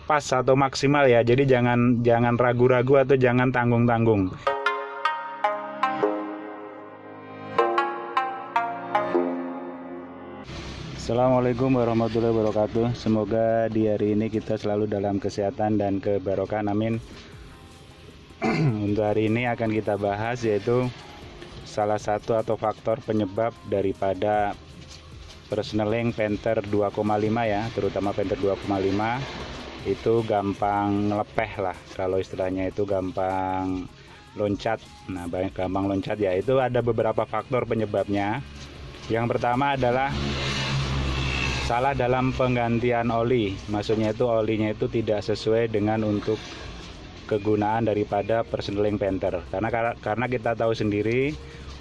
pas atau maksimal ya. Jadi jangan ragu-ragu atau jangan tanggung-tanggung. Assalamualaikum warahmatullahi wabarakatuh. Semoga di hari ini kita selalu dalam kesehatan dan keberkahan, amin. Untuk hari ini akan kita bahas yaitu salah satu atau faktor penyebab daripada persneling Panther 2,5 ya, terutama Panther 2,5 itu gampang ngelepeh lah, kalau istilahnya itu gampang loncat. Nah, gampang loncat ya, itu ada beberapa faktor penyebabnya. Yang pertama adalah salah dalam penggantian oli, maksudnya itu olinya itu tidak sesuai dengan untuk kegunaan daripada persneling Panther. Karena kita tahu sendiri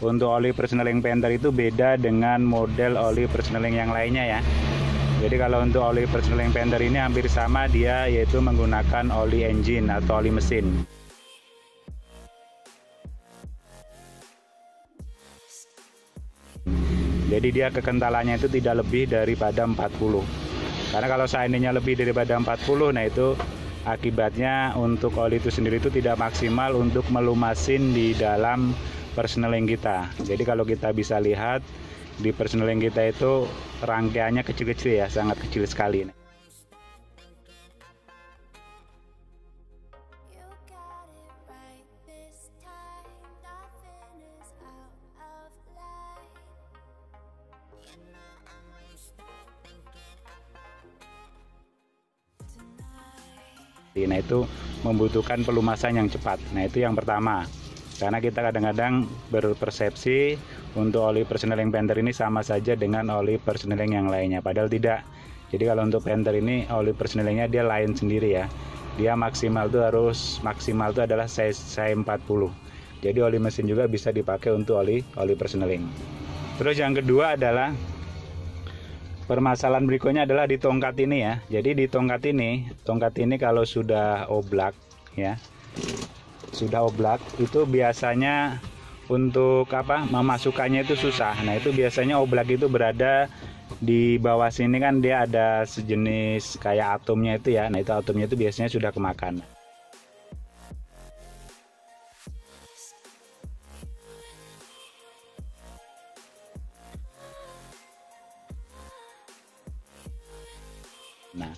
untuk oli persneling Panther itu beda dengan model oli persneling yang lainnya ya. Jadi kalau untuk oli persneling Panther ini hampir sama, dia yaitu menggunakan oli engine atau oli mesin. Jadi dia kekentalannya itu tidak lebih daripada 40. Karena kalau seandainya lebih daripada 40, nah itu akibatnya untuk oli itu sendiri itu tidak maksimal untuk melumasin di dalam persneling kita. Jadi kalau kita bisa lihat di persneling kita itu rangkaiannya kecil-kecil ya, sangat kecil sekali. Nah itu membutuhkan pelumasan yang cepat. Nah itu yang pertama. Karena kita kadang-kadang berpersepsi untuk oli persneling Panther ini sama saja dengan oli persneling yang lainnya, padahal tidak. Jadi kalau untuk Panther ini oli persnelingnya dia lain sendiri ya. Dia maksimal itu adalah size 40. Jadi oli mesin juga bisa dipakai untuk oli persneling. Terus yang kedua adalah permasalahan berikutnya adalah di tongkat ini ya. Jadi di tongkat ini kalau sudah oblak ya, sudah oblak itu biasanya untuk memasukkannya itu susah. Nah itu biasanya oblak itu berada di bawah sini kan, dia ada sejenis kayak atomnya itu ya. Nah itu atomnya itu biasanya sudah kemakan. Nah,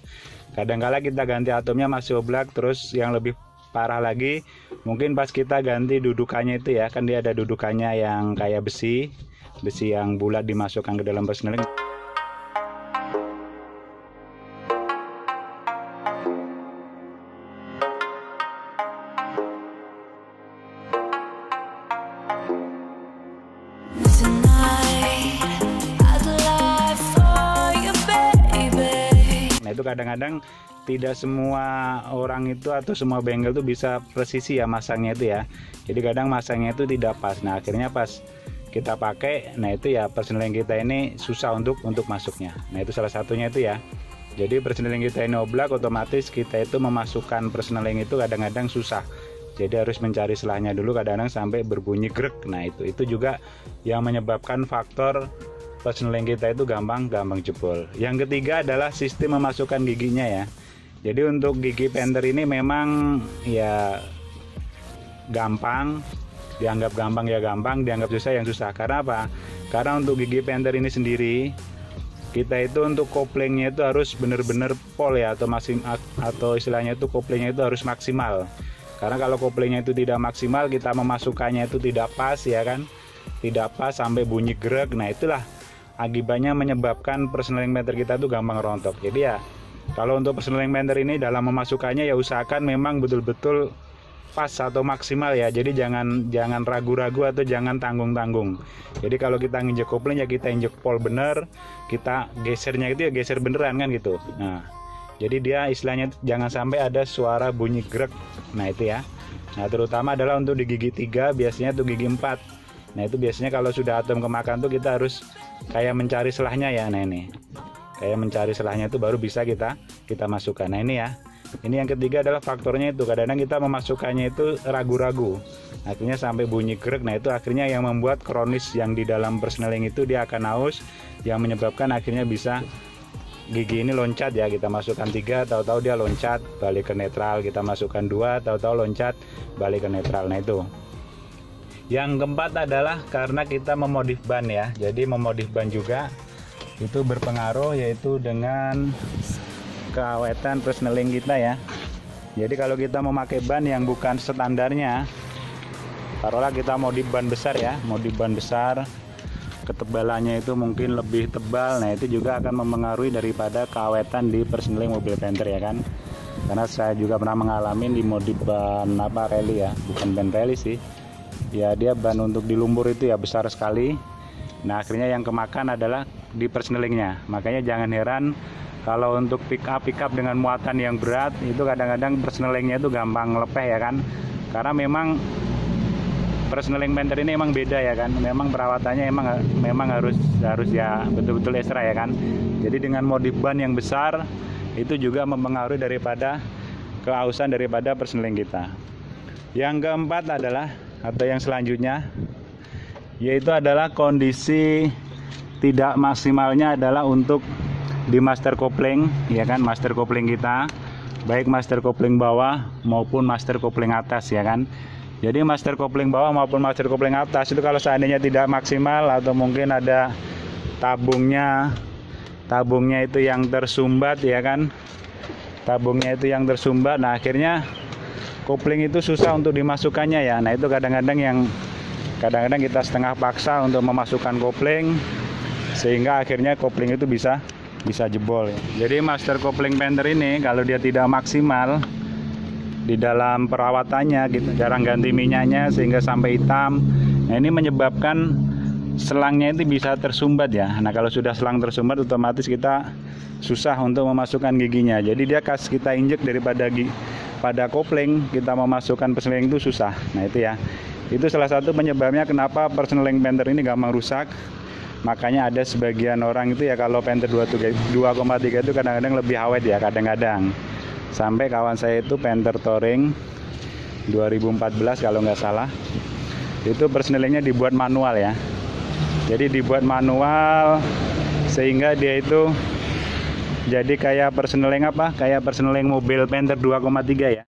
kadang-kala kita ganti atomnya masih oblak. Terus yang lebih parah lagi, mungkin pas kita ganti dudukannya itu ya, kan dia ada dudukannya yang kayak besi yang bulat dimasukkan ke dalam persneling. Nah itu kadang-kadang tidak semua orang itu atau semua bengkel itu bisa presisi ya masangnya itu ya. Jadi kadang masangnya itu tidak pas. Nah akhirnya pas kita pakai, nah itu ya persneling kita ini susah untuk masuknya. Nah itu salah satunya itu ya. Jadi persneling kita ini oblak, otomatis kita itu memasukkan persneling itu kadang-kadang susah. Jadi harus mencari selahnya dulu, kadang-kadang sampai berbunyi grek. Nah itu juga yang menyebabkan faktor persneling kita itu gampang jebol. Yang ketiga adalah sistem memasukkan giginya ya. Jadi untuk gigi Panther ini memang ya gampang, dianggap gampang ya gampang, dianggap susah yang susah. Karena apa? Karena untuk gigi Panther ini sendiri, kita itu untuk koplingnya itu harus benar-benar pol ya, atau istilahnya itu koplingnya itu harus maksimal. Karena kalau koplingnya itu tidak maksimal, kita memasukkannya itu tidak pas ya kan, tidak pas sampai bunyi grek. Nah itulah akibatnya menyebabkan persneling Panther kita itu gampang rontok. Jadi ya kalau untuk persneling Panther ini dalam memasukkannya ya usahakan memang betul-betul pas atau maksimal ya. Jadi jangan ragu-ragu atau jangan tanggung-tanggung. Jadi kalau kita nginjek kopling ya kita injek pol bener, kita gesernya itu ya geser beneran kan gitu. Nah jadi dia istilahnya jangan sampai ada suara bunyi grek. Nah itu ya. Nah terutama adalah untuk di gigi 3, biasanya tuh gigi 4. Nah itu biasanya kalau sudah atom kemakan tuh kita harus kayak mencari selahnya ya. Nah ini kayak mencari selahnya itu baru bisa kita masukkan. Nah ini ya, ini yang ketiga adalah faktornya itu kadang-kadang kita memasukkannya itu ragu-ragu, akhirnya sampai bunyi grek. Nah itu akhirnya yang membuat kronis yang di dalam persneling itu dia akan haus, yang menyebabkan akhirnya bisa gigi ini loncat ya, kita masukkan 3, tahu-tahu dia loncat balik ke netral, kita masukkan 2, tahu-tahu loncat balik ke netral. Nah itu. Yang keempat adalah karena kita memodif ban ya, jadi memodif ban juga itu berpengaruh, yaitu dengan keawetan persneling kita ya. Jadi kalau kita memakai ban yang bukan standarnya, taruhlah kita modif ban besar ya, modif ban besar, ketebalannya itu mungkin lebih tebal, nah itu juga akan mempengaruhi daripada keawetan di persneling mobil Panther ya kan. Karena saya juga pernah mengalami di modif ban rally ya, bukan ban rally sih ya, dia ban untuk di lumpur itu ya besar sekali. Nah akhirnya yang kemakan adalah di persnelingnya. Makanya jangan heran kalau untuk pick up dengan muatan yang berat itu kadang-kadang persnelingnya itu gampang lepeh ya kan. Karena memang persneling Panther ini emang beda ya kan. Memang perawatannya memang harus ya betul-betul ekstra ya kan. Jadi dengan modif ban yang besar itu juga mempengaruhi daripada keausan daripada persneling kita. Yang keempat adalah, atau yang selanjutnya, yaitu adalah kondisi tidak maksimalnya adalah untuk di master kopling ya kan, master kopling kita, baik master kopling bawah maupun master kopling atas ya kan. Jadi master kopling bawah maupun master kopling atas itu kalau seandainya tidak maksimal atau mungkin ada tabungnya itu yang tersumbat ya kan, tabungnya itu yang tersumbat, nah akhirnya kopling itu susah untuk dimasukkannya ya. Nah itu kadang-kadang kita setengah paksa untuk memasukkan kopling, sehingga akhirnya kopling itu bisa jebol. Jadi master kopling Panther ini kalau dia tidak maksimal di dalam perawatannya, gitu, jarang ganti minyaknya sehingga sampai hitam. Nah ini menyebabkan selangnya itu bisa tersumbat ya. Nah kalau sudah selang tersumbat otomatis kita susah untuk memasukkan giginya. Jadi dia kas kita injek pada kopling, kita memasukkan persneling itu susah. Nah itu ya, itu salah satu penyebabnya kenapa persneling Panther ini gampang rusak. Makanya ada sebagian orang itu ya kalau Panther 2,3 itu kadang-kadang lebih awet ya, kadang-kadang. Sampai kawan saya itu Panther Touring 2014 kalau nggak salah, itu persnelingnya dibuat manual ya. Jadi dibuat manual sehingga dia itu jadi kayak persneling mobil Panther 2,3 ya.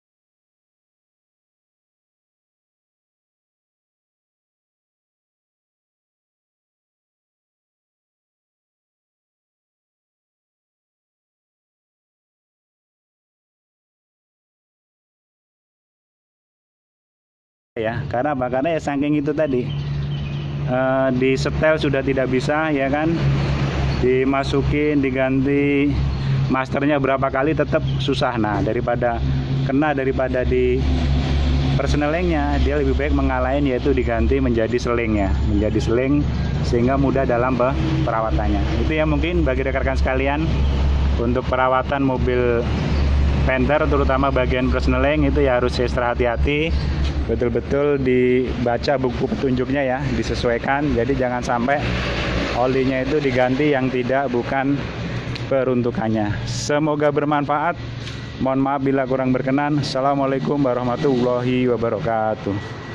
Ya, karena apa? Karena ya saking itu tadi di setel sudah tidak bisa ya kan, dimasukin diganti masternya berapa kali tetap susah. Nah daripada di persnelingnya, dia lebih baik mengalahin, yaitu diganti menjadi seling ya, menjadi seling sehingga mudah dalam perawatannya. Itu ya mungkin bagi rekan-rekan sekalian untuk perawatan mobil Panther, terutama bagian persneling itu ya harus ekstra hati-hati, betul-betul dibaca buku petunjuknya ya, disesuaikan. Jadi jangan sampai olinya itu diganti yang bukan peruntukannya. Semoga bermanfaat. Mohon maaf bila kurang berkenan. Assalamualaikum warahmatullahi wabarakatuh.